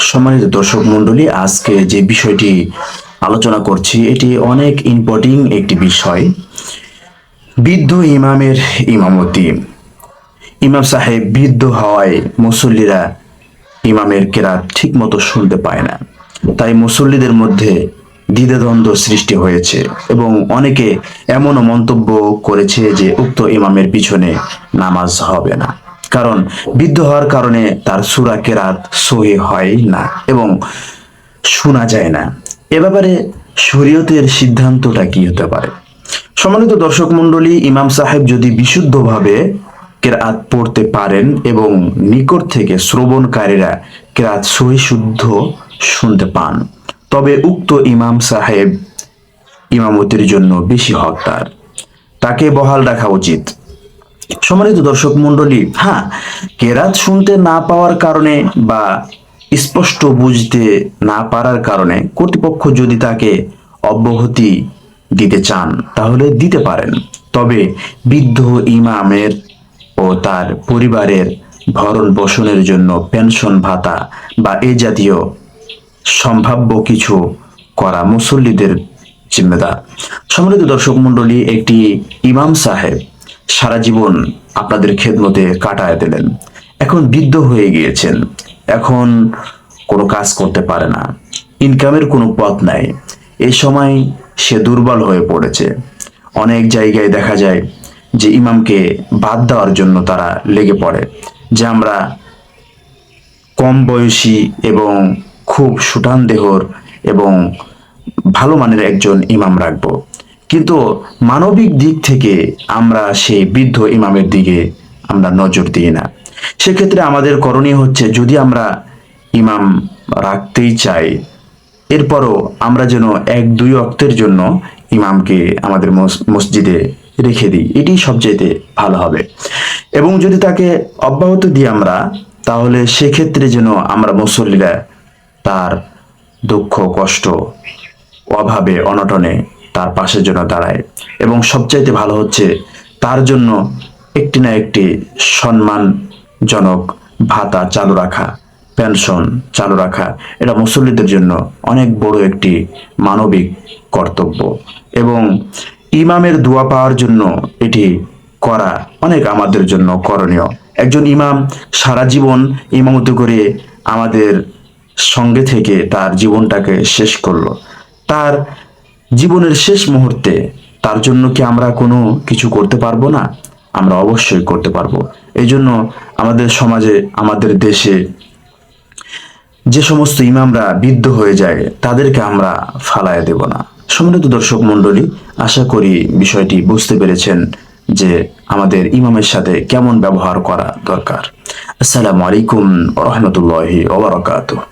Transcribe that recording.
সম্মানিত দর্শক মণ্ডলী, আজকে যে বিষয়টি আলোচনা করছি এটি অনেক ইম্পর্টেন্ট একটি বিষয়। বৃদ্ধ ইমামের ইমামতি। ইমাম সাহেব বৃদ্ধ হওয়ায় মুসল্লিরা ইমামের কেরাত ঠিক মতো শুনতে পায় না। তাই মুসল্লিদের মধ্যে দ্বিধাদ্বন্দ্ব সৃষ্টি হয়েছে এবং অনেকে এমনও মন্তব্য করেছে যে উক্ত ইমামের পিছনে নামাজ হবে না, কারণ বৃদ্ধ হওয়ার কারণে তার সূরা কেরাত সহিহ হয় না এবং শোনা যায় না। এ ব্যাপারে শরীয়তের সিদ্ধান্তটা কি হতে পারে? সম্মানিত দর্শক মণ্ডলী, ইমাম সাহেব যদি বিশুদ্ধভাবে কেরাত পড়তে পারেন এবং নিকট থেকে শ্রবণকারীরা কেরাত সহি শুদ্ধ শুনতে পান, তবে উক্ত ইমাম সাহেব ইমামতির জন্য বেশি হকদার, তাকে বহাল রাখা উচিত। সম্মানিত দর্শক মণ্ডলী, হ্যাঁ, কেরাত শুনতে না পাওয়ার কারণে বা স্পষ্ট বুঝতে না পারার কারণে কর্তৃপক্ষ যদি তাকে অব্যাহতি দিতে চান তাহলে দিতে পারেন, তবে বৃদ্ধ ইমামের ও তার পরিবারের ভরণ পোষণের জন্য পেনশন ভাতা বা এ জাতীয় সম্ভাব্য কিছু করা মুসল্লিদের জিম্মেদার। সম্মানিত দর্শক মণ্ডলী, একটি ইমাম সাহেব সারা জীবন আপনাদের খেদমতে কাটায় দিলেন, এখন বৃদ্ধ হয়ে গিয়েছেন, এখন কোনো কাজ করতে পারে না, ইনকামের কোনো পথ নাই। এই সময় সে দুর্বল হয়ে পড়েছে। অনেক জায়গায় দেখা যায় যে ইমামকে বাদ দেওয়ার জন্য তারা লেগে পড়ে, যে আমরা কম বয়সী এবং খুব সুঠাম দেহর এবং ভালো মানের একজন ইমাম রাখবো, কিন্তু মানবিক দিক থেকে আমরা সেই বৃদ্ধ ইমামের দিকে আমরা নজর দিই না। সেক্ষেত্রে আমাদের করণীয় হচ্ছে, যদি আমরা ইমাম রাখতেই চাই, এরপরও আমরা যেন এক দুই ওয়াক্তের জন্য ইমামকে আমাদের মসজিদে রেখে দিই, এটি সবচেয়ে ভালো হবে। এবং যদি তাকে অব্যাহতি দিই আমরা, তাহলে সেক্ষেত্রে যেন আমরা মুসল্লিরা তার দুঃখ কষ্ট অভাবে অনটনে তার পাশে যেন দাঁড়ায়। এবং সবচাইতে ভালো হচ্ছে তার জন্য একটি না একটি সম্মানজনক ভাতা চালু রাখা, পেনশন চালু রাখা। এটা মুসল্লিদের জন্য অনেক বড় একটি মানবিক কর্তব্য এবং ইমামের দোয়া পাওয়ার জন্য এটি করা অনেক আমাদের জন্য করণীয়। একজন ইমাম সারা জীবন ইমামতি করে আমাদের সঙ্গে থেকে তার জীবনটাকে শেষ করলো, তার জীবনের শেষ মুহূর্তে তার জন্য কি আমরা কোনো কিছু করতে পারবো না? আমরা অবশ্যই করতে পারবো। এই জন্য আমাদের সমাজে, আমাদের দেশে যে সমস্ত ইমামরা বৃদ্ধ হয়ে যায় তাদেরকে আমরা ফালায় দেব না। সম্মানিত দর্শক মণ্ডলী, আশা করি বিষয়টি বুঝতে পেরেছেন যে আমাদের ইমামের সাথে কেমন ব্যবহার করা দরকার। আসসালামু আলাইকুম ওয়া রাহমাতুল্লাহি ওয়া বারাকাতুহু।